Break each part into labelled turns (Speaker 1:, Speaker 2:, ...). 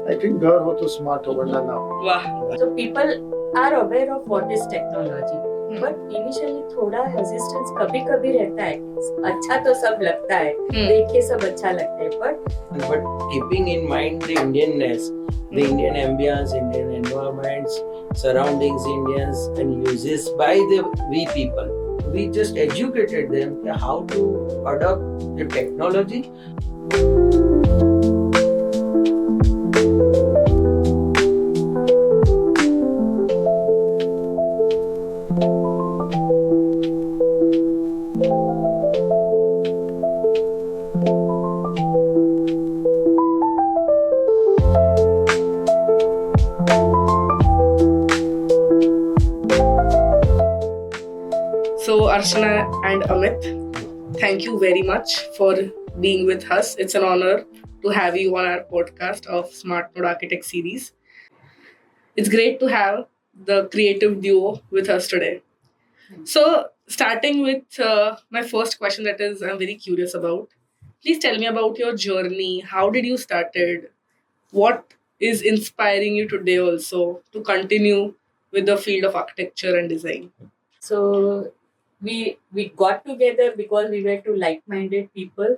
Speaker 1: I think घर हो तो smart हो वरना ना हो.
Speaker 2: Wow.
Speaker 3: So people are aware of what is technology. But initially थोड़ा hesitance कभी-कभी रहता है. अच्छा तो सब लगता है. देख के सब अच्छा लगता है.
Speaker 4: But keeping in mind the Indianness, the Indian ambience, Indian environments, surroundings Indians and uses by the we people. We just educated them how to adopt the technology.
Speaker 2: So Archana and Amit, thank you very much for being with us. It's an honor to have you on our podcast of Smart Node Architect series. It's great to have the creative duo with us today. So starting with my first question that is I'm very curious about. Please tell me about your journey. How did you started? What is inspiring you today also to continue with the field of architecture and design?
Speaker 3: So we got together because we were two like-minded people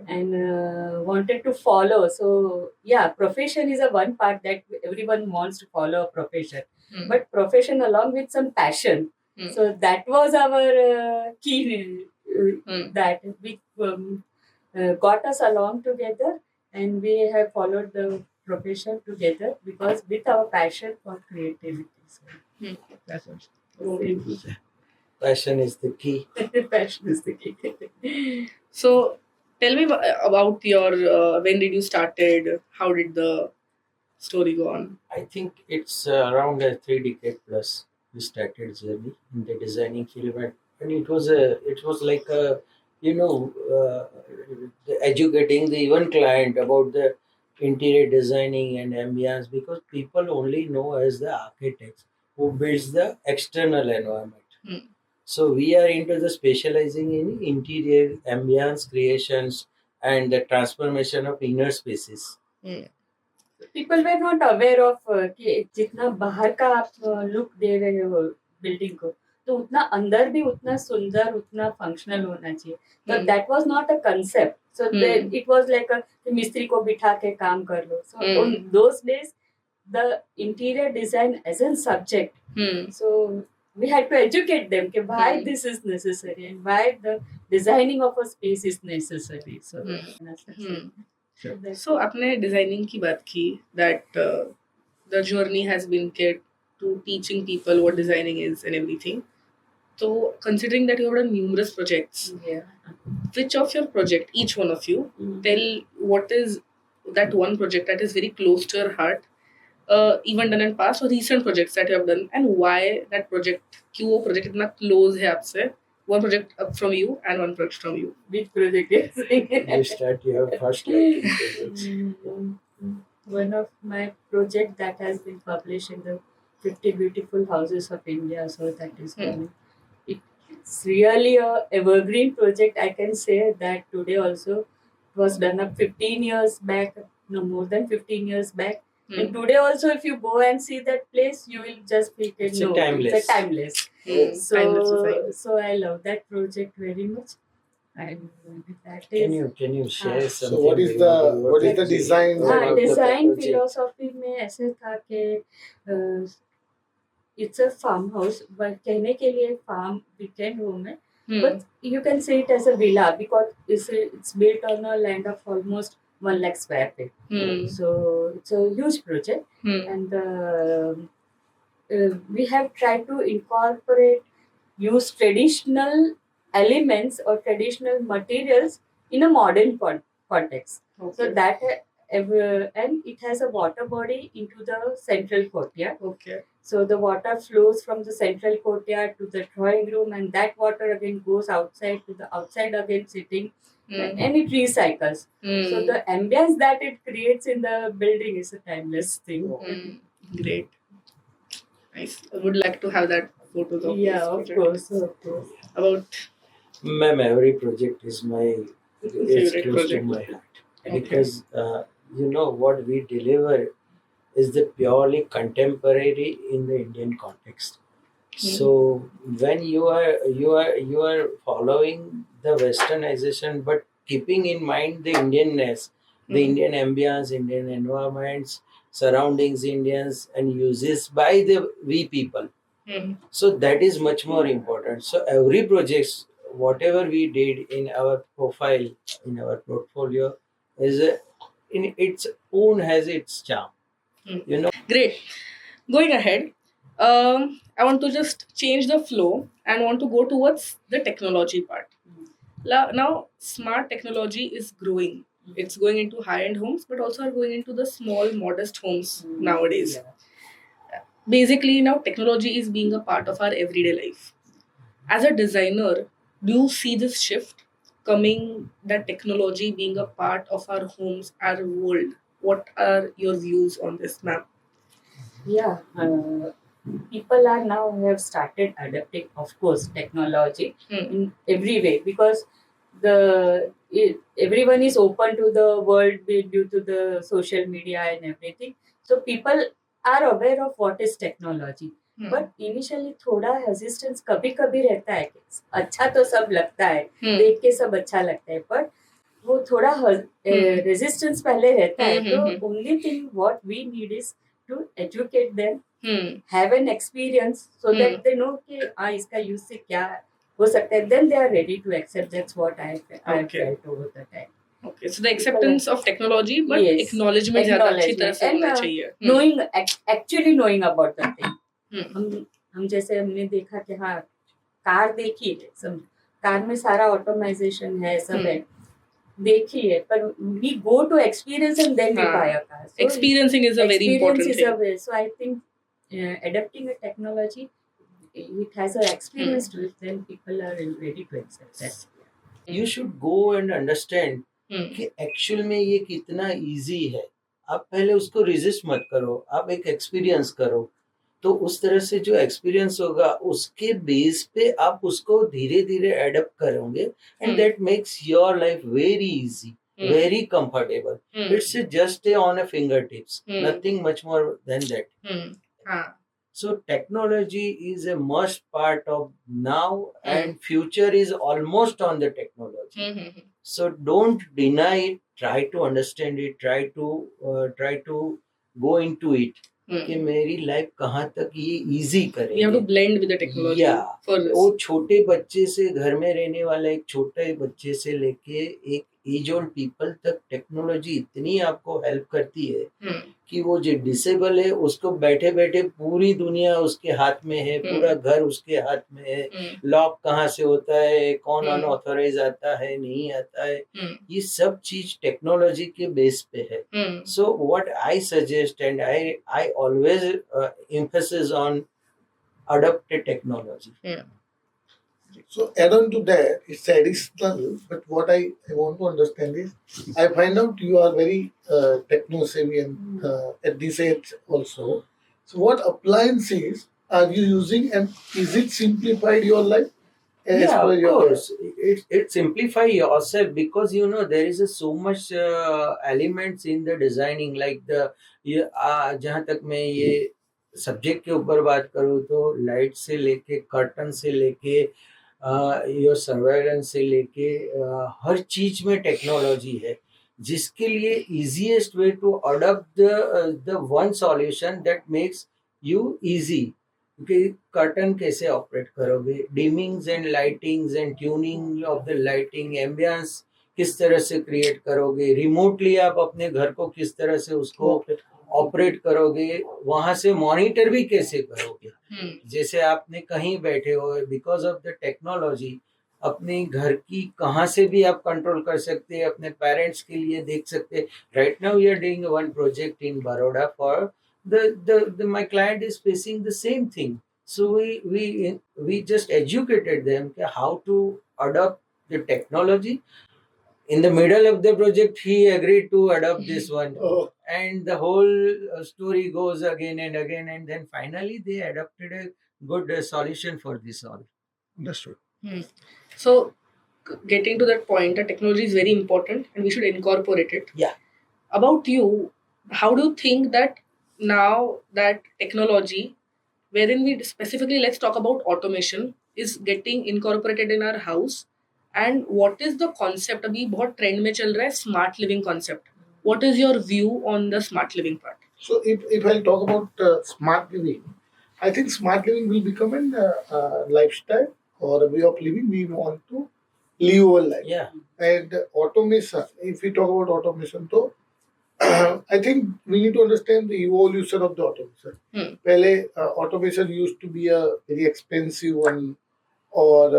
Speaker 3: and wanted to follow. So yeah, profession is a one part that everyone wants to follow a profession, but profession along with some passion. So that was our key that we got us along together, and we have followed the profession together because with our passion for creativity. So that's what.
Speaker 4: Passion is the key.
Speaker 3: Passion is the key.
Speaker 2: So tell me about your when did you started? How did the story go on?
Speaker 4: I think it's around 3 decades plus we started journey in the designing field, and it was like a educating the even client about the interior designing and ambience, because people only know as the architects who builds the external environment. So we are into the specializing in interior ambience creations and the transformation of inner spaces.
Speaker 3: People were not aware of कि जितना बाहर का आप look दे रहे हो building को, तो उतना अंदर भी उतना सुंदर, उतना फंक्शनल होना चाहिए. So that was not a concept. So it was like a मिस्त्री को बिठा के काम कर लो. So on those days, the interior design as a subject. So we had to educate them कि why this is necessary and why the designing of a space is necessary. So
Speaker 2: So आपने designing की बात की that the journey has been kept to teaching people what designing is and everything. So considering that you have done numerous projects, which of your project, each one of you, tell what is that one project that is very close to your heart, even done in past or recent projects that you have done, and why that project, क्यों वो project इतना close है आपसे? One project up from you and one project from you.
Speaker 3: Which project is?
Speaker 4: You start your first liking projects.
Speaker 3: One of my project that has been published in the 50 Beautiful Houses of India, so that is coming. It's really a evergreen project. I can say that today also it was done up 15 years back, no more than 15 years back. And today also, if you go and see that place, you will just feel
Speaker 4: It's a timeless.
Speaker 3: timeless.
Speaker 2: Timeless design.
Speaker 3: So I love that project very much. And that is.
Speaker 4: Can you share something?
Speaker 1: So what is the design?
Speaker 4: about the
Speaker 3: design
Speaker 4: project?
Speaker 3: Philosophy में ऐसे था कि it's a farm house, but कहने के लिए farm weekend home है, but you can see it as a villa because it's built on a land of almost 1 lakh square feet. So it's a huge project, and we have tried to use traditional elements or traditional materials in a modern context. So that and it has a water body into the central courtyard.
Speaker 2: Okay.
Speaker 3: So the water flows from the central courtyard to the drawing room, and that water again goes outside to the outside again sitting, and it recycles. So the ambience that it creates in the building is a timeless thing.
Speaker 2: Great. Nice. I would like to have that photos of
Speaker 3: Yeah,
Speaker 2: this
Speaker 3: of
Speaker 2: project.
Speaker 3: course.
Speaker 2: About
Speaker 4: Ma'am, every project is it's
Speaker 2: Favorite
Speaker 4: close
Speaker 2: project.
Speaker 4: to my heart,
Speaker 2: Okay.
Speaker 4: because you know what we deliver is the purely contemporary in the Indian context. So when you are following the westernization, but keeping in mind the Indianness, the
Speaker 2: Hmm.
Speaker 4: Indian ambience, Indian environments, surroundings, Indians, and uses by the we people.
Speaker 2: Hmm.
Speaker 4: So that is much more important. So every project, whatever we did in our profile, in our portfolio, is in its own has its charm.
Speaker 2: Hmm.
Speaker 4: You know.
Speaker 2: Great. Going ahead, I want to just change the flow and want to go towards the technology part. Now, smart technology is growing. It's going into high-end homes, but also are going into the small, modest homes nowadays.
Speaker 3: Yeah.
Speaker 2: Basically, now technology is being a part of our everyday life. As a designer, do you see this shift coming? That technology being a part of our homes, our world. What are your views on this, ma'am?
Speaker 3: Yeah, people are now have started adapting, of course, technology
Speaker 2: Hmm.
Speaker 3: in every way because everyone is open to the world due to the social media and everything. So people are aware of what is technology.
Speaker 2: Hmm.
Speaker 3: But initially थोड़ा हेजिस्टेंस कभी कभी रहता है कि अच्छा तो सब लगता है,
Speaker 2: Hmm.
Speaker 3: देख के सब अच्छा लगता है, बट वो थोड़ा रेजिस्टेंस पहले रहता है. तो only thing what we need is to educate them,
Speaker 2: Hmm.
Speaker 3: have an experience so that they know कि इसका use से क्या हो सकता है. Then they are ready to accept. That's what I
Speaker 2: Okay.
Speaker 3: felt over the time.
Speaker 2: Okay, so the acceptance of technology, but
Speaker 3: Yes.
Speaker 2: acknowledgement ज़्यादा अच्छी तरह से
Speaker 3: And,
Speaker 2: होना चाहिए.
Speaker 3: knowing actually knowing about the thing.
Speaker 2: Hmm.
Speaker 3: हम जैसे हमने देखा कि हाँ कार देखी है, सब कार में सारा ऑटोमाइजेशन है, सब है, देखी है, पर we go to experience and then we
Speaker 2: हाँ.
Speaker 3: buy a car. So
Speaker 2: Experiencing is a very important
Speaker 3: experience is
Speaker 2: thing.
Speaker 3: a way. So I think adapting a technology, it has an experience to it, then people are ready to accept that.
Speaker 4: You should go and understand
Speaker 2: Hmm.
Speaker 4: कि actual में ये कितना easy है. आप पहले उसको resist मत करो, आप एक एक्सपीरियंस करो. तो उस तरह से जो एक्सपीरियंस होगा उसके बेस पे आप उसको धीरे धीरे एडप्ट करोगे and
Speaker 2: Hmm.
Speaker 4: That makes your life very easy,
Speaker 2: Hmm.
Speaker 4: very comfortable.
Speaker 2: Hmm.
Speaker 4: It's just on a fingertips,
Speaker 2: Hmm.
Speaker 4: nothing much more than that.
Speaker 2: Hmm. हाँ.
Speaker 4: So technology is a must part of now and future is almost on the technology.
Speaker 2: Hmm.
Speaker 4: So don't deny it, try to understand it, try to go into it कि मेरी life कहाँ तक ये easy
Speaker 2: We have to
Speaker 4: करेंगे.
Speaker 2: blend with the technology
Speaker 4: Yeah.
Speaker 2: for this.
Speaker 4: वो छोटे बच्चे से, घर में रहने वाला एक छोटे बच्चे से लेके एक एज ओल्ड पीपल तक टेक्नोलॉजी इतनी आपको हेल्प करती है
Speaker 2: Hmm.
Speaker 4: कि वो जो डिसेबल है उसको बैठे बैठे पूरी दुनिया उसके हाथ में है, पूरा घर उसके हाथ में है.
Speaker 2: Hmm.
Speaker 4: लॉक कहाँ से होता है, कौन
Speaker 2: Hmm.
Speaker 4: अनऑथराइज आता है, नहीं आता है,
Speaker 2: Hmm.
Speaker 4: ये सब चीज टेक्नोलॉजी के बेस पे है.
Speaker 2: Hmm.
Speaker 4: So what I suggest and I always emphasis on adopted technology.
Speaker 2: Yeah.
Speaker 1: So add on to that, it's additional, but what I want to understand is, I find out you are very techno savvy and at this age also. So what appliances are you using and is it simplified your life? as
Speaker 4: Yeah,
Speaker 1: per
Speaker 4: of
Speaker 1: your-
Speaker 4: course. It simplify yourself because you know there is so much elements in the designing like the ये जहाँ तक मैं ये subject के ऊपर बात करूँ तो लाइट से लेके कर्टन से लेके योर सर्वेलेंस से लेके हर चीज में टेक्नोलॉजी है जिसके लिए easiest way to adopt the one solution that makes you easy कि कर्टन कैसे ऑपरेट करोगे, dimmings and lightings and tuning of the lighting, ambience किस तरह से क्रिएट करोगे, रिमोटली आप अपने घर को किस तरह से उसको ऑपरेट करोगे, वहां से मॉनिटर भी कैसे करोगे. जैसे आपने कहीं बैठे हो, बिकॉज ऑफ द टेक्नोलॉजी अपने घर की कहाँ से भी आप कंट्रोल कर सकते हैं, अपने पेरेंट्स के लिए देख सकते हैं. Right now we are doing one project in Baroda for my client is facing the same thing. So we just educated them how to adopt the technology. In the middle of the project, he agreed to adopt this one.
Speaker 1: Oh,
Speaker 4: And the whole story goes again and again, and then finally they adopted a good solution for this all.
Speaker 1: understood.
Speaker 2: So, getting to that point, that technology is very important and we should incorporate it.
Speaker 4: Yeah.
Speaker 2: About you, how do you think that now that technology, wherein we specifically let's talk about automation, is getting incorporated in our house, and what is the concept? अभी बहुत trend में चल रहा है smart living concept. What is your view on the smart living part?
Speaker 1: So if I talk about smart living, I think smart living will become an lifestyle or a way of living we want to live our life.
Speaker 4: Yeah.
Speaker 1: And automation, if we talk about automation, so I think we need to understand the evolution of the automation. पहले automation used to be a very expensive one or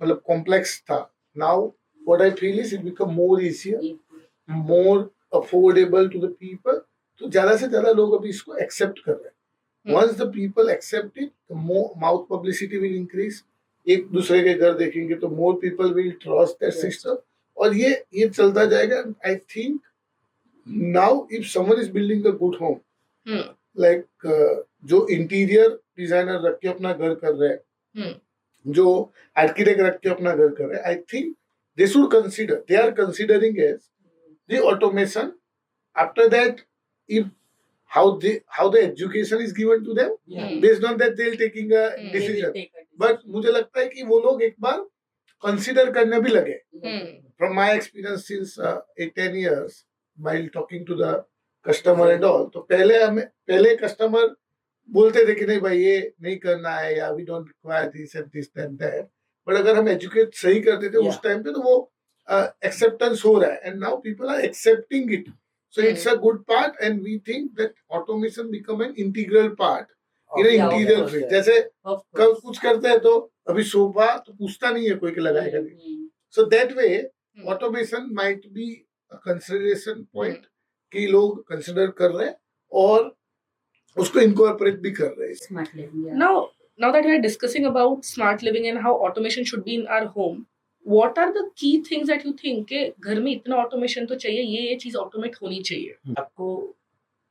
Speaker 1: मतलब complex था. Now what I feel is it become more easier, more affordable to the people. तो ज़्यादा से ज़्यादा लोग अभी इसको accept कर रहे हैं. Once the people accept it, the more mouth publicity will increase. एक दूसरे के घर देखेंगे तो more people will trust that system. और ये चलता जाएगा. I think now if someone is building a good home, like जो interior designer रख के अपना घर कर रहे हैं, जो architect रख के अपना घर कर रहे हैं, I think they should consider. They are considering as the automation. After that, if how the education is given to them, based on that they'll taking a decision. But मुझे लगता है कि वो लोग एक बार consider करने भी लगे. From my experience since 8-10 years, while talking to the customer and all, तो पहले customer बोलते थे कि नहीं भाई ये नहीं करना है या we don't require this and that. But अगर हम educate सही करते थे उस time पे तो वो acceptance हो रहा है. And now people are accepting it. So it's a good part, and we think that automation become an integral part in an interior phase. जैसे कब कुछ करते हैं तो अभी सोफा तो पूछता नहीं है कोई कि लगाएगा नहीं. So that way automation might be a consideration point कि लोग consider कर रहे हैं और उसको incorporate भी कर रहे हैं.
Speaker 3: Smart living. Yeah.
Speaker 2: Now that we are discussing about smart living and how automation should be in our home, what are the key things that you think कि घर में इतना automation तो चाहिए, ये चीज automate होनी चाहिए?
Speaker 4: आपको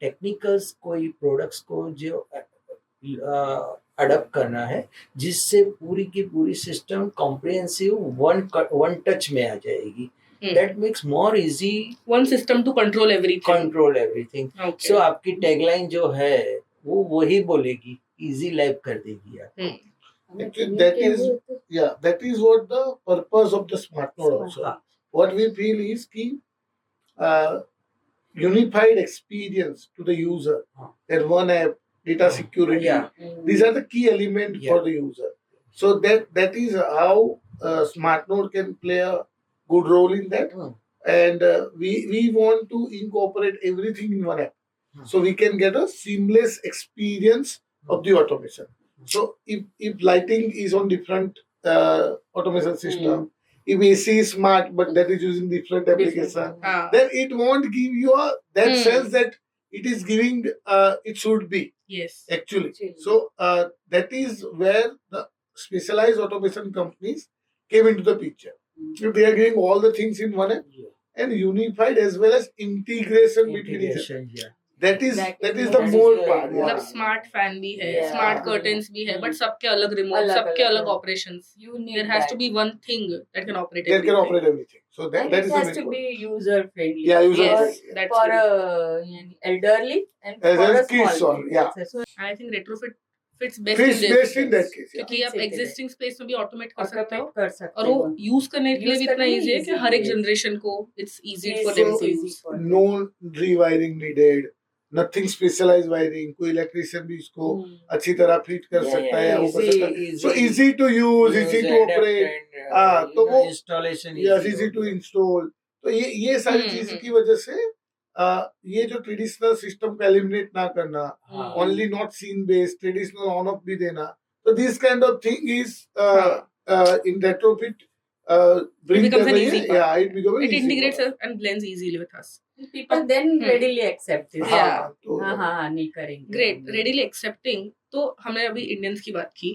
Speaker 4: टेक्निकल्स कोई प्रोडक्ट्स को जो अडॉप्ट करना है जिससे पूरी की पूरी सिस्टम कॉम्प्रिहेंसिव वन टच में आ जाएगी. That makes more easy
Speaker 2: One system to control everything. Okay.
Speaker 4: So आपकी टैगलाइन जो है वो वही बोलेगी, इजी लाइफ कर देगी आप.
Speaker 1: That is what the purpose of the smart node also. What we feel is कि unified experience to the user. That one app, data security. These are the key elements for the user. So that is how smart node can play a good role in that. And we want to incorporate everything in one app. So we can get a seamless experience of the automation. So if lighting is on different automation system, if AC is smart but that is using different application, then it won't give you that sense that it is giving it should be.
Speaker 2: Yes.
Speaker 1: Actually. So that is where the specialized automation companies came into the picture. So they are giving all the things in one app and unified as well as integration between each other. That is the more part.
Speaker 2: मतलब smart fan भी है, smart curtains भी है, but सबके अलग remote, सबके अलग operations. There has to be one thing that can operate
Speaker 1: That
Speaker 2: everything.
Speaker 1: can operate everything. So that
Speaker 3: it
Speaker 1: is
Speaker 3: has
Speaker 1: the
Speaker 3: to
Speaker 1: main
Speaker 3: be user friendly.
Speaker 1: Yeah, user
Speaker 2: Yes,
Speaker 1: friendly.
Speaker 2: that's
Speaker 3: For
Speaker 2: very
Speaker 3: elderly and
Speaker 1: As
Speaker 3: for
Speaker 1: well
Speaker 3: a
Speaker 1: as kids
Speaker 3: small
Speaker 1: or,
Speaker 3: kid.
Speaker 1: yeah.
Speaker 3: So
Speaker 2: I think retrofit fits best
Speaker 1: Fits
Speaker 2: in
Speaker 1: best
Speaker 2: this.
Speaker 1: in that case. Yeah.
Speaker 2: क्योंकि आप
Speaker 3: Fits
Speaker 2: existing space में भी automate कर सकते हो
Speaker 3: automate कर सकते
Speaker 2: और वो
Speaker 3: हो.
Speaker 2: यूज करने के लिए भी
Speaker 3: Use
Speaker 2: इतना
Speaker 3: करने में
Speaker 2: इजी है कि
Speaker 3: easy
Speaker 2: हर एक
Speaker 3: है.
Speaker 2: जनरेशन को it's easy
Speaker 3: Yes,
Speaker 2: for them
Speaker 1: so
Speaker 2: to
Speaker 3: easy
Speaker 2: use.
Speaker 3: for them.
Speaker 1: No rewiring needed. Nothing specialized wiring. कोई electrician भी इसको अच्छी तरह fit कर सकता है या वो कर सकता है. So easy to use, easy to operate. तो वो
Speaker 4: इंस्टॉलेशन
Speaker 1: easy to install. तो ये सारी चीज की वजह से ये जो ट्रेडिशनल सिस्टम को एलिमिनेट ना करना, only not seen based, traditional on off भी देना, तो this kind of thing is in retrofit bring
Speaker 2: becomes an
Speaker 1: the
Speaker 2: easy part.
Speaker 1: yeah, it becomes an
Speaker 2: It
Speaker 1: easy
Speaker 2: integrates
Speaker 1: part.
Speaker 2: and blends easily with us.
Speaker 3: People then readily accept it.
Speaker 2: Yeah.
Speaker 1: तो
Speaker 3: हाँ नहीं करेंगे.
Speaker 2: Great, readily accepting. तो हमने अभी Indians की बात की,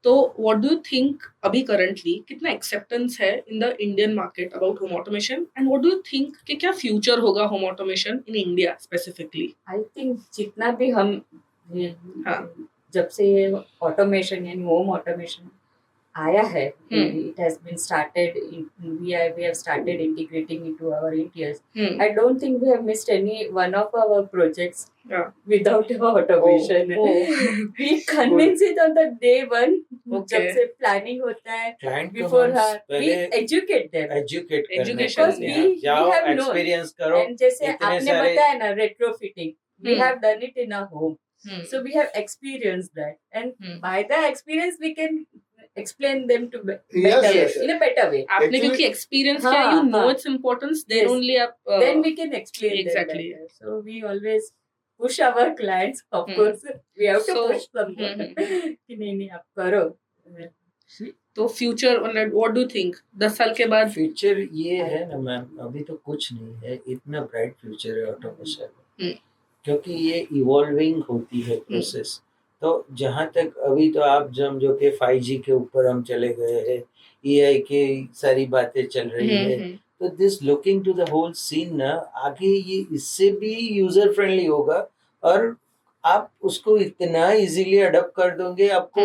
Speaker 2: तो what do you think अभी currently कितना acceptance है in the Indian market about home automation, and what do you think कि क्या future होगा home automation in India specifically?
Speaker 3: I think जितना भी हम
Speaker 2: हाँ.
Speaker 3: जब से ऑटोमेशन यानी होम ऑटोमेशन आया है,
Speaker 2: Hmm.
Speaker 3: it has been started. We have started integrating into our interiors.
Speaker 2: Hmm.
Speaker 3: I don't think we have missed any one of our projects
Speaker 2: Yeah.
Speaker 3: without automation.
Speaker 2: Oh.
Speaker 3: We convince it on the day one.
Speaker 2: Okay.
Speaker 3: जब से planning होता है,
Speaker 4: client को
Speaker 3: before
Speaker 4: हम
Speaker 3: her, we
Speaker 4: पहले
Speaker 3: educate them.
Speaker 4: Educate करने
Speaker 2: Education,
Speaker 3: Because
Speaker 4: करते
Speaker 3: we-
Speaker 4: हैं, जाओ
Speaker 3: we have known.
Speaker 4: एक्सपीरियंस करो.
Speaker 3: And जैसे
Speaker 4: इतने
Speaker 3: आपने
Speaker 4: सारे-
Speaker 3: बताया ना retrofitting, we
Speaker 2: Hmm.
Speaker 3: have done it in our home.
Speaker 2: Hmm.
Speaker 3: So we have experienced that, and
Speaker 2: Hmm.
Speaker 3: by the experience we can explain them to better
Speaker 1: Yes,
Speaker 3: way,
Speaker 1: yes, yes.
Speaker 3: in a better way.
Speaker 2: आपने
Speaker 1: Actually-
Speaker 2: क्योंकि experience किया,
Speaker 3: हाँ,
Speaker 2: you know
Speaker 3: हाँ.
Speaker 2: its importance, then
Speaker 3: Yes.
Speaker 2: only आप
Speaker 3: Then we can explain
Speaker 2: exactly.
Speaker 3: them better. So we always push our clients. Of
Speaker 2: Hmm.
Speaker 3: course, we have to
Speaker 2: So-
Speaker 3: push them
Speaker 2: Hmm.
Speaker 3: कि नहीं आप करो.
Speaker 2: तो future what do think 10 साल के बाद
Speaker 4: future ये है ना मैम, अभी तो कुछ नहीं है, इतना ब्राइट फ्यूचर है ऑटोमेशन में,
Speaker 2: हम्म।
Speaker 4: क्योंकि ये इवॉल्विंग होती है प्रोसेस. तो जहाँ तक अभी तो आप समझो कि 5G के ऊपर हम चले गए हैं, AI के सारी बातें चल रही है, तो this looking to the whole scene ना, आगे ये इससे भी यूजर फ्रेंडली होगा और आप उसको इतना इजीली अडॉप्ट कर दोगे, आपको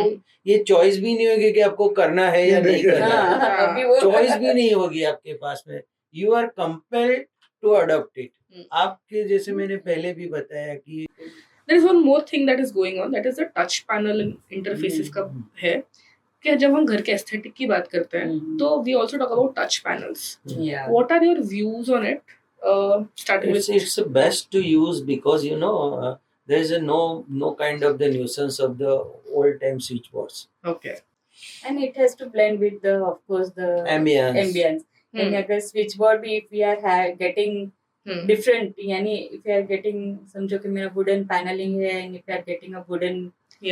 Speaker 4: ये चॉइस भी नहीं होगी कि आपको करना है या नहीं करना है.
Speaker 3: हाँ, अभी वो
Speaker 4: चॉइस भी नहीं होगी आपके पास में, you are compelled to adopt it. आपके जैसे मैंने पहले भी बताया कि
Speaker 2: there is one more thing that is going on, that is the touch panel interfaces का है कि जब हम घर के एस्थेटिक की बात करते हैं तो we also talk about touch panels.
Speaker 3: Yeah.
Speaker 2: What are your views on it? Starting with
Speaker 4: it's best to use because there is no kind of the nuisance of the old time switchboards.
Speaker 2: okay.
Speaker 3: And it has to blend with the, of course, the ambience. And अगर switchboard भी if we are getting different, यानी if you are getting, समझो कि मेरा wooden paneling है and if you are getting a wooden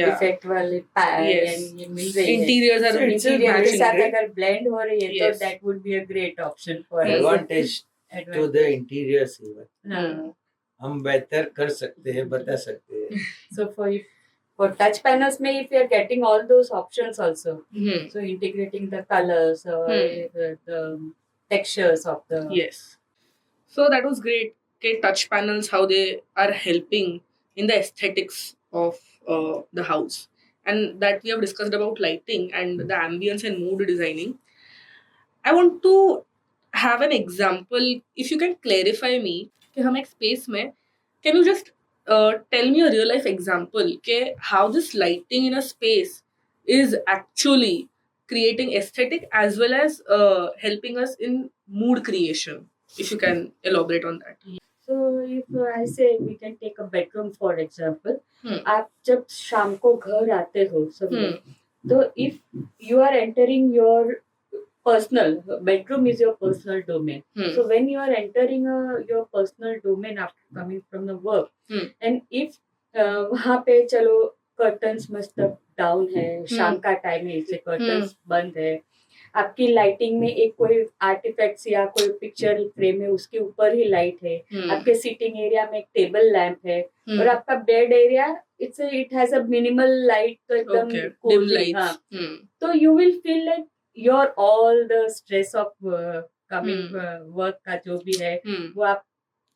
Speaker 3: effect वाले
Speaker 2: Yes.
Speaker 3: यानी ये मिल रही है,
Speaker 2: Interiors are
Speaker 3: so interior के
Speaker 2: matching,
Speaker 3: साथ
Speaker 2: right?
Speaker 3: अगर blend हो रही है तो
Speaker 2: Yes.
Speaker 3: that would be a great option for us.
Speaker 4: Advantage to the interiors even.
Speaker 3: हाँ.
Speaker 4: हम बेहतर कर सकते हैं, बता सकते हैं.
Speaker 3: So for touch panels में if you are getting all those options also, so integrating the colors or the textures of the
Speaker 2: Yes. So that was great. Okay, touch panels, how they are helping in the aesthetics of the house, and that we have discussed about lighting and the ambience and mood designing. I want to have an example. If you can clarify me, कि हम एक space में, can you just tell me a real life example के how this lighting in a space is actually creating aesthetic as well as helping us in mood creation. If you can elaborate on that.
Speaker 3: So if I say we can take a bedroom for example,
Speaker 2: Hmm.
Speaker 3: आप जब शाम को घर आते हो सब तो if you are entering your personal bedroom is your personal domain. So when you are entering your personal domain after coming from the work, and if वहाँ पे चलो कर्टन्स मस्त डाउन है, शाम का टाइम है इसलिए कर्टन्स बंद है, आपकी लाइटिंग में एक कोई आर्टिफैक्ट्स या कोई पिक्चर फ्रेम है उसके ऊपर ही लाइट है, आपके सिटिंग एरिया में एक टेबल लैंप है और आपका bed area it has a minimal light, तो एकदम
Speaker 2: dim lights.
Speaker 3: हाँ, तो you will feel like your all the stress of coming work का जो भी है वो आप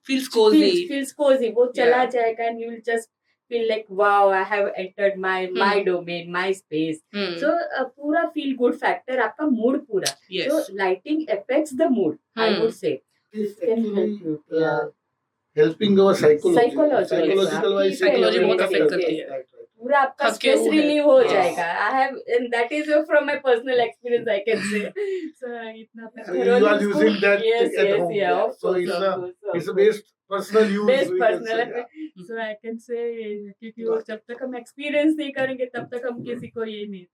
Speaker 2: feels cozy.
Speaker 3: feels cozy, वो चला
Speaker 2: Yeah.
Speaker 3: जाएगा and you will just feel like wow, I have entered my domain, my space. So पूरा feel good factor आपका mood पूरा.
Speaker 2: Yes.
Speaker 3: So lighting affects the mood, I would say.
Speaker 1: It's
Speaker 3: Can help
Speaker 1: actually
Speaker 3: you. Yeah.
Speaker 1: helping our psychology.
Speaker 3: Psychological
Speaker 1: wise
Speaker 2: Psychology बहुत
Speaker 1: yes,
Speaker 2: affect
Speaker 1: yes,
Speaker 2: करती
Speaker 1: yes,
Speaker 2: है.
Speaker 1: right, right.
Speaker 3: पूरा आपका
Speaker 2: थके
Speaker 3: stress
Speaker 2: हुए हैं.
Speaker 3: relief हो
Speaker 2: Yes.
Speaker 3: जाएगा. I have, and that is from my personal experience I can say. So इतना
Speaker 1: So you are using that
Speaker 3: yes,
Speaker 1: at
Speaker 3: yes,
Speaker 1: home.
Speaker 3: yeah, of
Speaker 1: So
Speaker 3: course,
Speaker 1: it's
Speaker 3: of
Speaker 1: a
Speaker 3: course, of
Speaker 1: it's a
Speaker 3: course.
Speaker 1: based personal use.
Speaker 3: Based
Speaker 1: we can
Speaker 3: personal.
Speaker 1: say, yeah.
Speaker 3: So I can say क्योंकि वो जब तक हम experience नहीं करेंगे तब तक हम किसी को ये नहीं.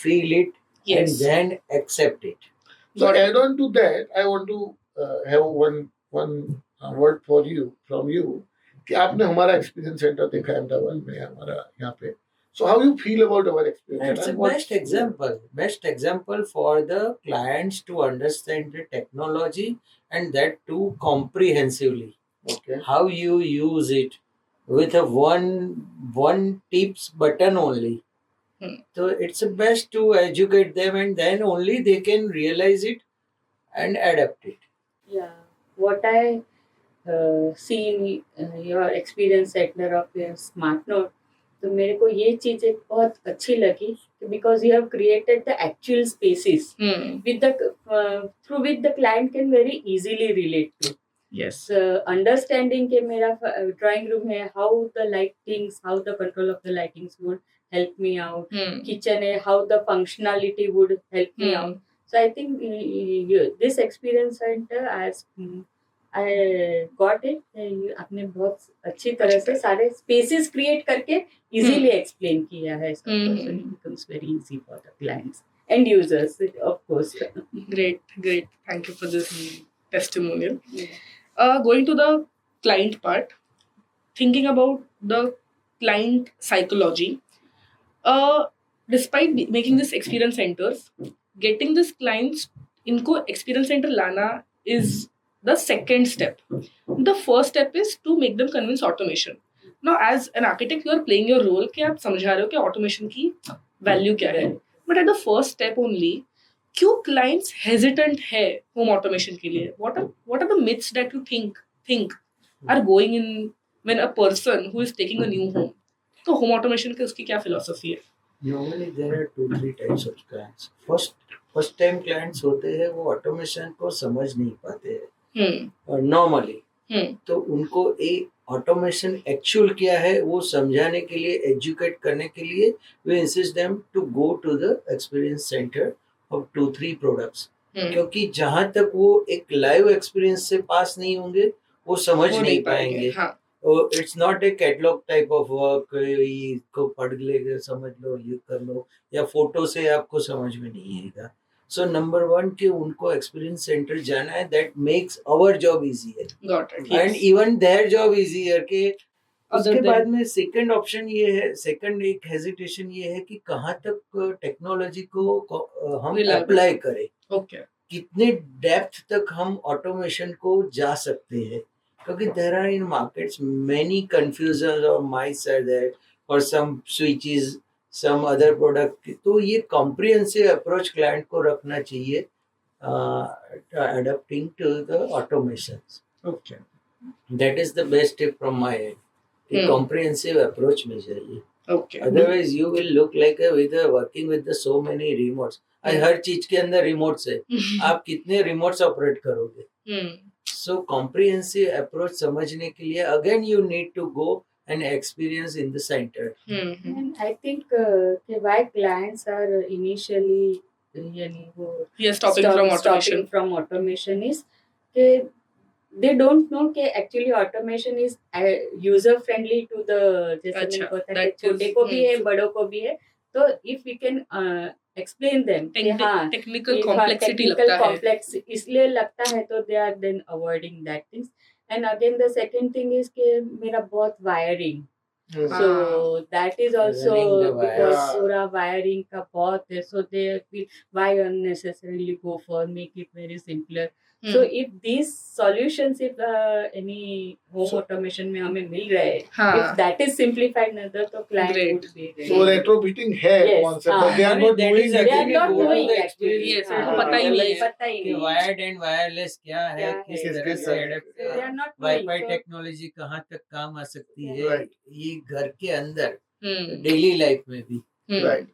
Speaker 4: Feel it
Speaker 2: Yes.
Speaker 4: and then accept it.
Speaker 1: So add on to that, I want to have one word for you from you कि आपने हमारा एक्सपीरियंस सेंटर देखा है अहमदाबाद में हमारा यहाँ पे. So how you feel about our experience?
Speaker 4: It's a
Speaker 1: And what-
Speaker 4: best example for the clients to understand the technology and that too comprehensively.
Speaker 1: Okay.
Speaker 4: How you use it with a one tips button only. So it's the best to educate them and then only they can realize it and adapt it.
Speaker 3: Yeah, what I see in your experience center of your Smart Note, तो मेरे को ये चीज एक बहुत अच्छी लगी, because you have created the actual spaces with the through which the client can very easily relate to.
Speaker 2: Yes.
Speaker 3: Understanding के मेरा drawing room है, how the lightings, how the control of the lightings would help me out. Kitchen है, how the functionality would help me out. So I think this experience center as I got it. आपने बहुत अच्छी तरह से सारे spaces create करके easily explain किया है इसका, so it becomes very easy for the clients and users, of course.
Speaker 2: Great. Thank you for this testimonial. Going to the client part, thinking about the client psychology. Despite making this experience centers, getting this clients इनको experience center लाना is the second step. The first step is to make them convince automation. Now, as an architect, you are playing your role कि आप समझा रहे हो कि automation की value क्या है. But at the first step only, क्यों clients hesitant है home automation के लिए? What are the myths that you think are going in when a person who is taking a new home? तो home automation के उसकी क्या philosophy है?
Speaker 4: Normally there are 2-3 types of clients. First time clients होते हैं वो automation को समझ नहीं पाते हैं. नॉर्मली तो उनको एक ऑटोमेशन एक्चुअल क्या है वो समझाने के लिए, एजुकेट करने के लिए we insist them to go to the experience centre of 2-3 products, क्योंकि जहां तक वो एक लाइव एक्सपीरियंस से पास नहीं होंगे वो समझ नहीं पाएंगे. It's not a catalogue type of work, इसको पढ़ ले समझ लो, ये कर लो, या फोटो से आपको समझ में नहीं आएगा. So number 1 कि उनको एक्सपीरियंस सेंटर जाना है, that makes our job easier.
Speaker 2: Got it.
Speaker 4: And even their job easier कि उसके बाद में सेकंड ऑप्शन ये है, सेकंड एक हेजिटेशन ये है कि कहाँ तक टेक्नोलॉजी को हम अप्लाई करें.
Speaker 2: Okay.
Speaker 4: कितने डेप्थ तक हम ऑटोमेशन को जा सकते हैं, क्योंकि there are in markets many confusions or mice are there for some switches, some other product. तो ये comprehensive approach client को रखना चाहिए adapting to the automations.
Speaker 2: Okay.
Speaker 4: That is the best tip from my end. Comprehensive approach में चाहिए.
Speaker 2: Okay.
Speaker 4: Otherwise you will look like working with the so many remotes. हर चीज के अंदर remotes है. आप कितने remotes operate करोगे? So comprehensive approach समझने के लिए again you need to go and experience in the center.
Speaker 3: And I think why clients are initially stopping from automation is they don't know कि actually automation is user friendly to the, जैसे मैंने बताया कि छोटे को भी है बड़ों को भी है, तो if we can explain them
Speaker 2: technical complexity लगता
Speaker 3: है, इसलिए लगता है, तो they are then avoiding that things. And again the second thing is कि मेरा बहुत wiring, so that is also because पूरा wiring का बहुत है, so they feel why unnecessarily go for make it very simpler. So if these solutions, if any home automation में हमें मिल रहा है, if that is simplified another, तो client would be ready.
Speaker 1: So retrofitting है concept, but they are not doing.
Speaker 3: They are not doing actually.
Speaker 2: Yes, पता ही नहीं है
Speaker 4: कि वायर्ड एंड वायरलेस क्या है, किस तरह से
Speaker 3: They are not
Speaker 4: wifi
Speaker 3: doing.
Speaker 4: Technology कहाँ तक काम आ सकती है,
Speaker 1: Right.
Speaker 4: ये घर के अंदर डेली लाइफ में भी.
Speaker 1: Right.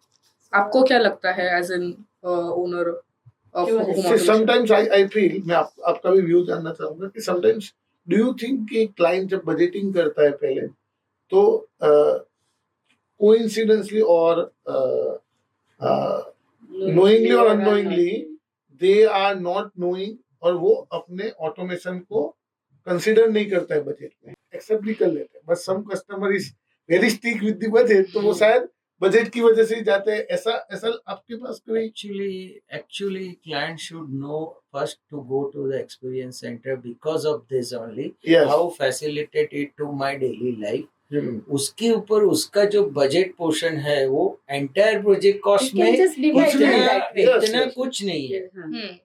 Speaker 2: आपको क्या लगता है as an owner of home
Speaker 1: See,
Speaker 2: automation?
Speaker 1: sometimes I feel, मैं आपका भी व्यू जानना चाहूंगा कि sometimes do you think कि client जब budgeting करता है पहले, तो coincidentally or knowingly or unknowingly they are not knowing, और वो अपने automation को consider नहीं करता है बजट में, accept भी कर लेते हैं, but some customer is very stick with the budget, तो वो शायद बजट की वजह से ही जाते हैं. ऐसा आपके पास कोई?
Speaker 4: Actually client should know first to go to the experience center because of this only.
Speaker 1: Yes.
Speaker 4: How facilitate it to my daily life. उसके ऊपर उसका जो बजट पोर्शन है वो एंटायर प्रोजेक्ट कॉस्ट में इतना कुछ नहीं है,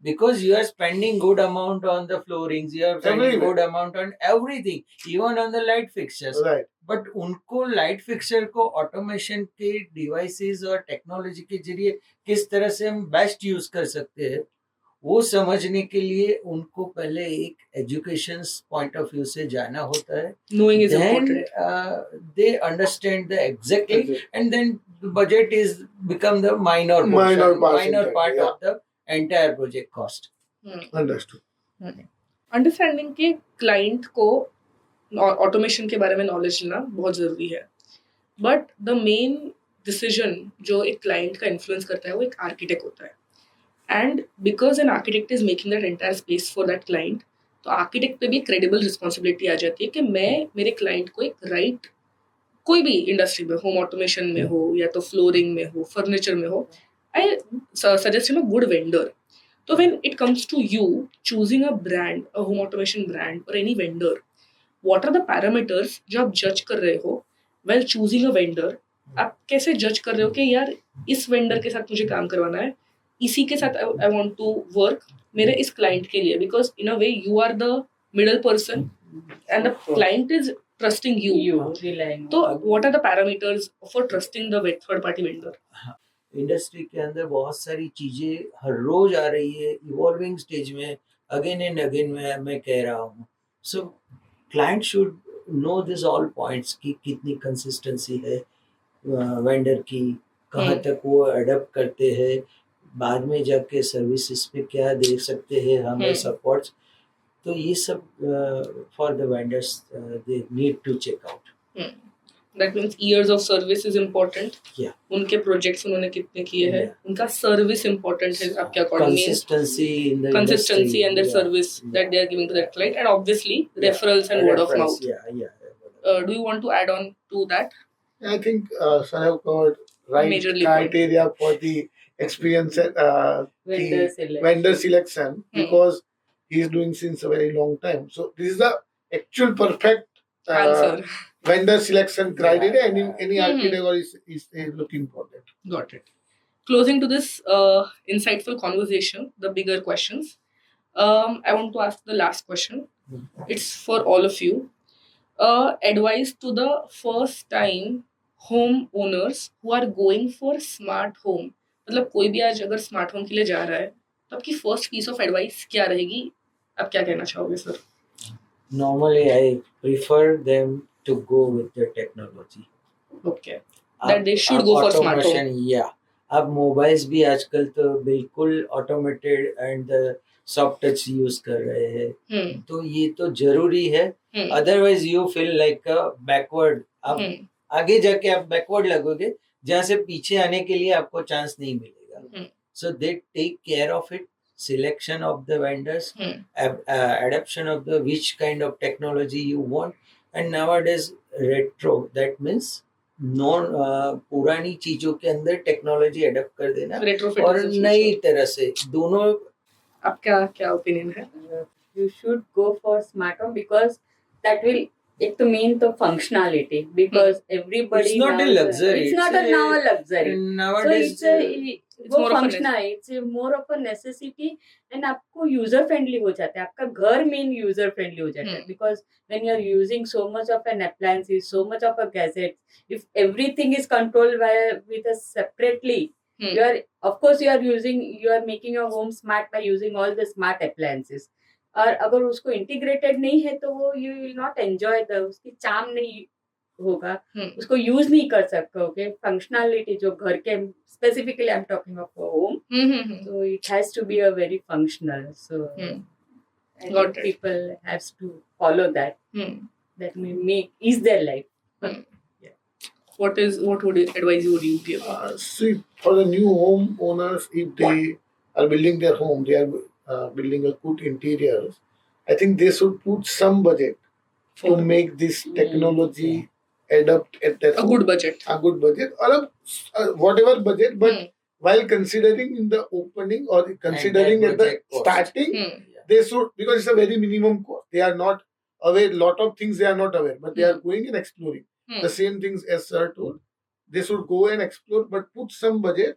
Speaker 4: because you are spending good amount on the floorings, you are spending good amount on everything, even on the light fixtures. But उनको लाइट फिक्सचर को ऑटोमेशन के डिवाइसेस और टेक्नोलॉजी के जरिए किस तरह से हम बेस्ट यूज कर सकते हैं, वो समझने के लिए उनको पहले एक एजुकेशन पॉइंट ऑफ व्यू से जाना होता है.
Speaker 2: Knowing is
Speaker 4: Then
Speaker 2: important.
Speaker 4: they understand the exactly, and then the budget is become the minor
Speaker 1: Minor
Speaker 4: portion,
Speaker 1: part
Speaker 4: minor
Speaker 1: in that,
Speaker 4: part
Speaker 1: yeah.
Speaker 4: of the entire project cost.
Speaker 1: Understood.
Speaker 2: Understanding के client को automation के बारे में knowledge लेना बहुत ज़रूरी है, but the main decision जो एक क्लाइंट का इन्फ्लुएंस करता है वो एक आर्किटेक्ट होता है. And because an architect is making that entire space for that client, तो आर्किटेक्ट पे भी क्रेडिबल रिस्पॉन्सिबिलिटी आ जाती है कि मैं मेरे क्लाइंट को एक राइट, कोई भी इंडस्ट्री में, होम ऑटोमेशन में हो या तो फ्लोरिंग में हो, फर्नीचर में हो, I suggest him a good vendor. So when it comes to you choosing a brand, a home automation brand or any vendor, what are the parameters जो आप जज कर रहे हो while choosing a vendor? आप कैसे जज कर रहे हो कि यार इस वेंडर के साथ मुझे काम करवाना है, इसी के साथ आई वांट टू वर्क मेरे इस क्लाइंट के लिए, because in a way you are the middle person and the client is trusting you.
Speaker 3: relying
Speaker 2: तो what are the parameters for trusting the third party vendor?
Speaker 4: Industry के अंदर बहुत सारी चीजें हर रोज आ रही है, इवॉल्विंग स्टेज में, अगेन एंड अगेन मैं कह रहा हूँ. सो client should know this all points कि कितनी कंसिस्टेंसी है वेंडर की, कहाँ तक वो अडप्ट करते हैं, बाद में जाके सर्विसेज पे क्या दे सकते हैं हमें सपोर्ट्स. तो ये सब for the vendors they need to check out.
Speaker 2: That means years of service is important.
Speaker 4: Yeah.
Speaker 2: उनके प्रोजेक्ट्स उन्होंने कितने किए हैं,
Speaker 4: Yeah.
Speaker 2: उनका सर्विस इम्पोर्टेंट है आपके according,
Speaker 4: Consistency in the
Speaker 2: consistency
Speaker 4: industry.
Speaker 2: and their
Speaker 4: Yeah.
Speaker 2: service that they are giving to that client, and obviously referrals and word of
Speaker 4: Reference,
Speaker 2: mouth.
Speaker 4: Yeah.
Speaker 2: Do you want to add on to that?
Speaker 1: I think Sanav covered right
Speaker 2: Majorly
Speaker 1: criteria for the experience
Speaker 3: vendor
Speaker 1: the
Speaker 3: selection.
Speaker 1: vendor selection because he's doing since a very long time. So this is the actual perfect
Speaker 2: Answer.
Speaker 1: vendor selection criteria. Any
Speaker 2: Mhm.
Speaker 1: architect is looking for that.
Speaker 2: Got it. Closing to this insightful conversation, the bigger questions. I want to ask the last question. It's for all of you. Advice to the first time home owners who are going for smart home. मतलब कोई भी आज अगर smart home के लिए जा रहा है तो आपकी फर्स्ट पीस ऑफ एडवाइस क्या रहेगी? आप क्या कहना चाहोगे sir?
Speaker 4: Normally, I prefer them to go with the technology.
Speaker 2: Okay. That they should go for smart home.
Speaker 4: Automation, yeah. अब मोबाइल्स भी आजकल तो बिल्कुल automated and soft touch use कर रहे हैं. तो ये तो जरूरी है, otherwise you feel like backward. अब आगे जाके आप बैकवर्ड लगोगे जहाँ से पीछे आने के लिए आपको चांस नहीं मिलेगा. So they take care of it, selection of the vendors, adoption of the which kind of technology you want, and nowadays retro, that means non पुरानी चीजों के अंदर टेक्नोलॉजी अडॉप्ट कर देना
Speaker 2: Retrofit
Speaker 4: और
Speaker 2: is the
Speaker 4: नई
Speaker 2: future.
Speaker 4: तरह से दोनों.
Speaker 2: आपका क्या ओपिनियन है?
Speaker 3: You should go for smart home because that will, एक तो मेन तो functionality, because everybody
Speaker 4: It's not a
Speaker 3: now-
Speaker 4: luxury,
Speaker 3: it's not a now a luxury. So
Speaker 4: nowadays
Speaker 2: It's
Speaker 3: वो
Speaker 2: more of a
Speaker 3: फंक्शनल है, it's more of a necessity, and आपको user friendly हो जाता है, आपका घर मेन यूजर फ्रेंडली हो जाता है, because when you are using so much of an appliances, so much of a gadget, if everything is controlled by with a separately, you are, of course you are making your home smart by using all the smart appliances, और अगर उसको integrated नहीं है तो वो you will not enjoy the, उसकी charm नहीं होगा, उसको यूज नहीं कर सकते. फंक्शनलिटी जो घर के, specifically I am talking of home, so it has to be a very functional, so I
Speaker 2: Got
Speaker 3: think
Speaker 2: it.
Speaker 3: people has to follow that, that may make ease their life.
Speaker 2: What would advice would you give?
Speaker 1: See, for the new home owners, if they are building their home, they are building a good interiors. I think they should put some budget to make this technology adapt at their
Speaker 2: A good budget.
Speaker 1: a good budget or whatever budget, but while considering in the opening or considering at the
Speaker 4: budget cost.
Speaker 1: starting, they should, because it's a very minimum cost. They are not aware, lot of things they are not aware, but they are going and exploring. The same things as sir told. They should go and explore, but put some budget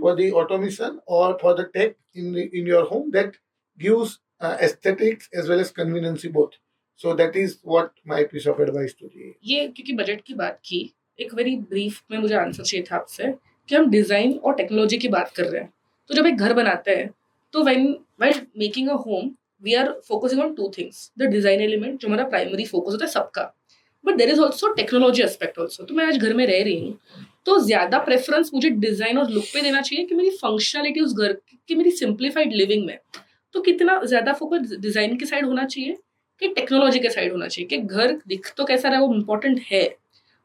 Speaker 1: for the automation or for the tech in your home that gives aesthetics as well as convenience both. So that is what my piece of advice to the.
Speaker 2: ये क्योंकि budget की बात की, एक very brief में मुझे answer चाहिए था आपसे कि हम डिजाइन और टेक्नोलॉजी की बात कर रहे हैं. तो जब एक घर बनाते हैं तो when while making a home, we are focusing on two things. The design element, जो हमारा primary focus होता है सबका, but there is also technology aspect also. तो मैं आज घर में रह रही हूँ, तो ज्यादा प्रेफरेंस मुझे डिजाइन और लुक पे देना चाहिए कि मेरी फंक्शनलिटी उस घर की, मेरी सिंप्लीफाइड लिविंग में, तो कितना ज्यादा फोकस डिजाइन के साइड होना चाहिए कि टेक्नोलॉजी के साइड होना चाहिए, कि घर दिख तो कैसा रहा वो इम्पोर्टेंट है,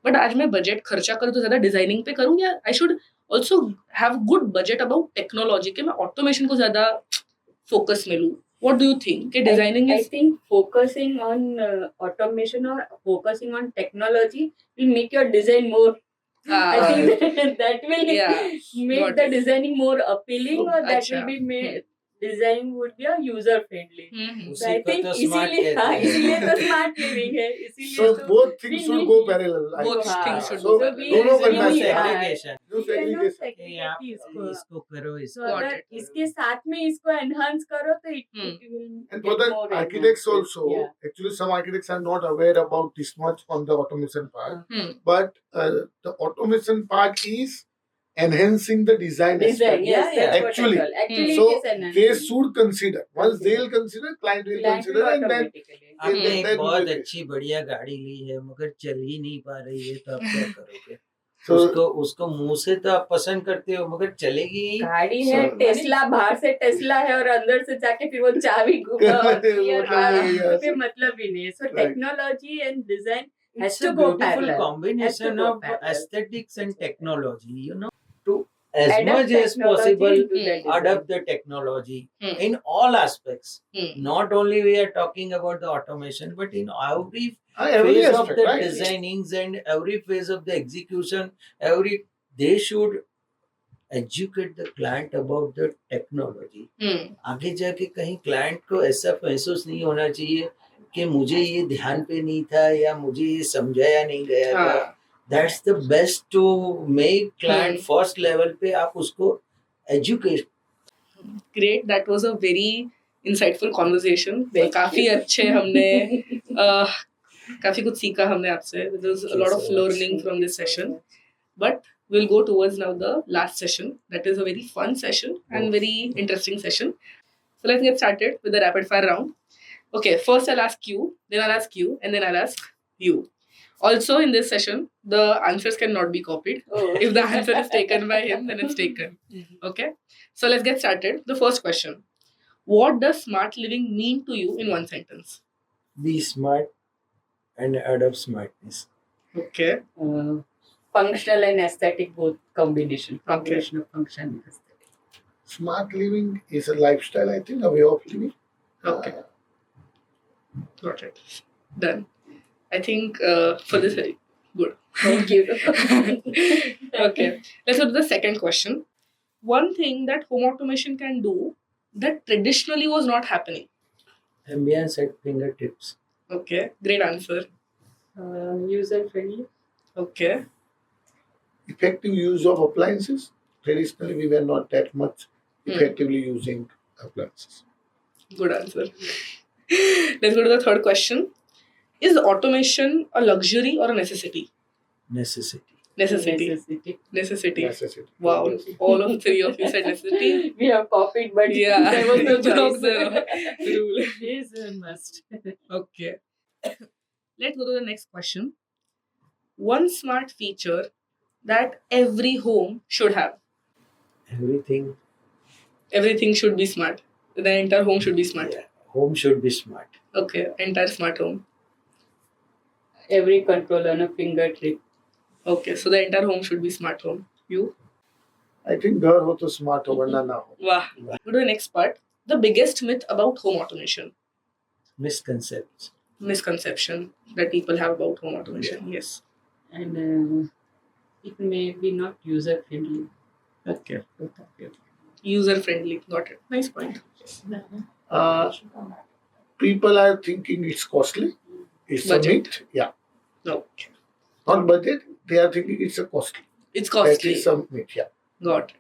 Speaker 2: बट आज मैं बजट खर्चा करूँ तो ज्यादा डिजाइनिंग पे करूँ, या I should also have good budget about technology के मैं ऑटोमेशन को ज्यादा फोकस में लूँ. What do you think? कि designing
Speaker 3: I think focusing on automation or focusing on technology will make your design more. I think that will
Speaker 2: Yeah,
Speaker 3: make
Speaker 2: got
Speaker 3: the
Speaker 2: it.
Speaker 3: designing more appealing, or that
Speaker 2: अच्छा.
Speaker 3: will be made design would be a user friendly. So
Speaker 4: उसी
Speaker 3: I
Speaker 4: को
Speaker 3: think
Speaker 4: तो smart
Speaker 3: इसीलिए
Speaker 4: कहते
Speaker 3: हाँ
Speaker 4: हैं।
Speaker 3: इसीलिए तो smart living है, इसीलिए
Speaker 1: So
Speaker 3: तो
Speaker 1: both things
Speaker 3: we
Speaker 1: should
Speaker 3: need
Speaker 1: go
Speaker 3: it.
Speaker 1: parallel. I
Speaker 2: Both
Speaker 1: think.
Speaker 2: things should
Speaker 1: So
Speaker 2: go parallel.
Speaker 1: दोनों
Speaker 3: we
Speaker 1: करना
Speaker 3: need-
Speaker 1: चाहिए.
Speaker 3: हाँ,
Speaker 4: segregation.
Speaker 1: No
Speaker 3: we cannot
Speaker 1: segregation.
Speaker 4: कि आप
Speaker 3: segregate इसको.
Speaker 4: इसको करो इसको
Speaker 2: Got
Speaker 3: अगर
Speaker 2: it.
Speaker 3: इसके साथ में इसको enhance करो तो it
Speaker 2: Hmm.
Speaker 3: will
Speaker 1: And
Speaker 3: get
Speaker 1: for the
Speaker 3: more
Speaker 1: architects
Speaker 3: enhanced.
Speaker 1: also,
Speaker 3: Yeah.
Speaker 1: actually some architects are not aware about this much on the automation part. But the automation part is enhancing the design
Speaker 3: Design,
Speaker 1: aspect.
Speaker 3: yes,
Speaker 4: Yeah,
Speaker 3: that's
Speaker 1: yeah.
Speaker 3: what
Speaker 1: Actually.
Speaker 3: I call. Actually,
Speaker 1: So
Speaker 3: it is an
Speaker 1: they should consider. Once
Speaker 3: Consider.
Speaker 1: they'll consider, client will
Speaker 3: client
Speaker 1: consider,
Speaker 3: will
Speaker 1: and then
Speaker 3: automatically.
Speaker 4: आपने
Speaker 1: that
Speaker 4: एक
Speaker 1: will
Speaker 4: बहुत
Speaker 1: be
Speaker 4: अच्छी बढ़िया गाड़ी ली है मगर चल ही नहीं पा रही है तो आप क्या करोगे?
Speaker 1: So
Speaker 4: उसको मुंह से तो आप पसंद करते हो मगर चलेगी ही।
Speaker 3: गाड़ी है
Speaker 1: So-
Speaker 3: टेस्ला, बाहर से टेस्ला है और अंदर से जाके फिर वो चाबी घुमा और gear
Speaker 1: मतलब
Speaker 3: मारा,
Speaker 1: वही है।
Speaker 3: फिर मतलब ही नहीं है. So
Speaker 1: Right.
Speaker 3: technology and design has
Speaker 4: It's
Speaker 3: to
Speaker 4: a
Speaker 3: go
Speaker 4: beautiful
Speaker 3: parallel.
Speaker 4: combination
Speaker 3: Has to go
Speaker 4: of
Speaker 3: parallel.
Speaker 4: aesthetics and technology, you know, to as
Speaker 3: Adapt
Speaker 4: much as
Speaker 3: technology
Speaker 4: possible
Speaker 3: into the design.
Speaker 4: adapt the technology
Speaker 2: Hmm.
Speaker 4: in all aspects.
Speaker 2: Hmm.
Speaker 4: Not only we are talking about the automation, but in every
Speaker 1: every
Speaker 4: phase of
Speaker 1: aspect,
Speaker 4: the
Speaker 1: right?
Speaker 4: designings and every phase of the execution, they should educate the client about the technology. आगे जाके कहीं client को ऐसा महसूस नहीं होना चाहिए कि मुझे ये ध्यान पे नहीं था या मुझे ये समझाया नहीं गया था. That's the best to make client first level पे आप उसको educate.
Speaker 2: Great, that was a very insightful conversation.
Speaker 3: Thank
Speaker 2: काफी
Speaker 3: you.
Speaker 2: अच्छे हमने काफी कुछ सीखा हमने आपसे. There was a lot of
Speaker 4: Thank you so much.
Speaker 2: learning from this session. But we'll go towards now the last session. That is a very fun session and very interesting session. So let's get started with the rapid fire round. Okay, first I'll ask you, then I'll ask you, and then I'll ask you. Also in this session, the answers cannot be copied.
Speaker 3: Oh.
Speaker 2: If the answer is taken by him, then it's taken. Okay, so let's get started. The first question: what does smart living mean to you in one sentence?
Speaker 4: Be smart and adopt smartness.
Speaker 2: Okay.
Speaker 3: Functional and aesthetic both combination of function and aesthetic.
Speaker 1: Smart living is a lifestyle, I think, a way of living.
Speaker 2: Okay. Got it. Done. I think for this very good.
Speaker 3: Thank you.
Speaker 2: Okay. Let's go to the second question. One thing that home automation can do that traditionally was not happening.
Speaker 4: Ambience at fingertips.
Speaker 2: Okay. Great answer.
Speaker 3: User friendly.
Speaker 2: Okay.
Speaker 1: Effective use of appliances. Traditionally, we were not that much effectively using appliances.
Speaker 2: Good answer. Let's go to the third question. Is automation a luxury or a necessity?
Speaker 4: Necessity.
Speaker 2: Necessity. Necessity.
Speaker 1: Necessity.
Speaker 2: Wow. All of three of you said necessity.
Speaker 3: We have copied, but
Speaker 2: Yeah.
Speaker 3: there was no
Speaker 2: Jokes
Speaker 3: choice.
Speaker 2: are rule.
Speaker 3: It is a must.
Speaker 2: Okay. Let's go to the next question. One smart feature that every home should have.
Speaker 4: Everything.
Speaker 2: Everything should be smart. The entire home should be smart.
Speaker 4: Yeah. Home should be smart.
Speaker 2: Okay. Entire smart home.
Speaker 3: Every control on a fingertip.
Speaker 2: Okay. So the entire home should be smart home. You?
Speaker 1: I think घर हो तो smart हो वरना ना हो.
Speaker 2: Wow. Go to the next part. The biggest myth about home automation.
Speaker 4: Misconceptions.
Speaker 2: Misconception that people have about home automation. Yes.
Speaker 3: And it may be not user friendly.
Speaker 2: Okay. User friendly. Got it. Nice point.
Speaker 1: People are thinking it's costly. It's
Speaker 2: Budget.
Speaker 1: a myth. Yeah.
Speaker 2: Okay.
Speaker 1: Not budget. They are thinking it's a costly.
Speaker 2: It's
Speaker 1: That
Speaker 2: costly.
Speaker 1: is some myth. Yeah.
Speaker 2: Got it.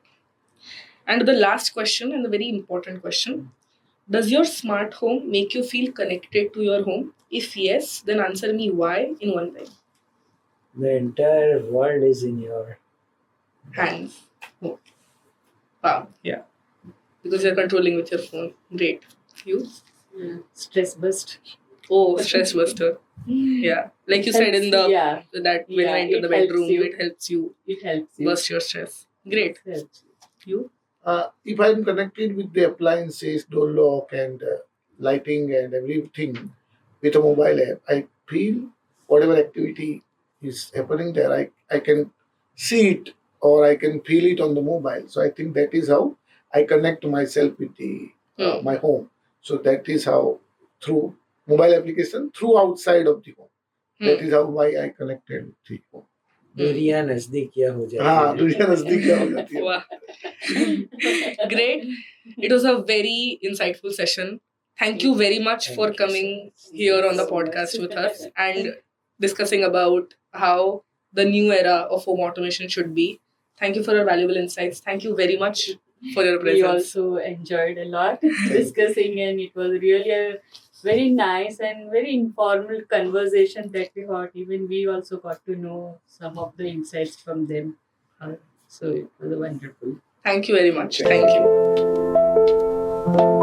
Speaker 2: And the last question and the very important question. Does your smart home make you feel connected to your home? If yes, then answer me why in one line.
Speaker 4: The entire world is in your
Speaker 2: Hands. Okay. Wow. Yeah. because you're controlling with your phone. Great. You?
Speaker 3: Stress bust.
Speaker 2: Oh, stress buster. Yeah, like you said in the
Speaker 3: Yeah,
Speaker 2: that when you
Speaker 3: Yeah,
Speaker 2: enter
Speaker 3: it
Speaker 2: the
Speaker 3: helps
Speaker 2: bedroom,
Speaker 3: you.
Speaker 2: it helps you
Speaker 3: it helps you.
Speaker 2: burst your stress. Great.
Speaker 3: It helps
Speaker 2: You?
Speaker 1: If I'm connected with the appliances, door lock, and lighting and everything with a mobile app, I feel whatever activity is happening there, I can see it or I can feel it on the mobile. So I think that is how I connect myself with the my home. So that is how through mobile application, through outside of the home. That is how why I connected with the home.
Speaker 4: दुनिया नजदीकिया हो जाती
Speaker 1: हाँ
Speaker 4: है
Speaker 1: दुनिया नजदीक क्या हो जाती है
Speaker 2: Wow. Great. It was a very insightful session. Thank you very much
Speaker 4: Thank
Speaker 2: for
Speaker 4: you so
Speaker 2: coming here on the podcast with us and discussing about how the new era of home automation should be. Thank you for your valuable insights. Thank you very much for your
Speaker 3: We
Speaker 2: presence.
Speaker 3: also enjoyed a lot discussing, and it was really a very nice and very informal conversation that we had. Even we also got to know some of the insights from them. So it was wonderful.
Speaker 2: Thank you very much. Thank you.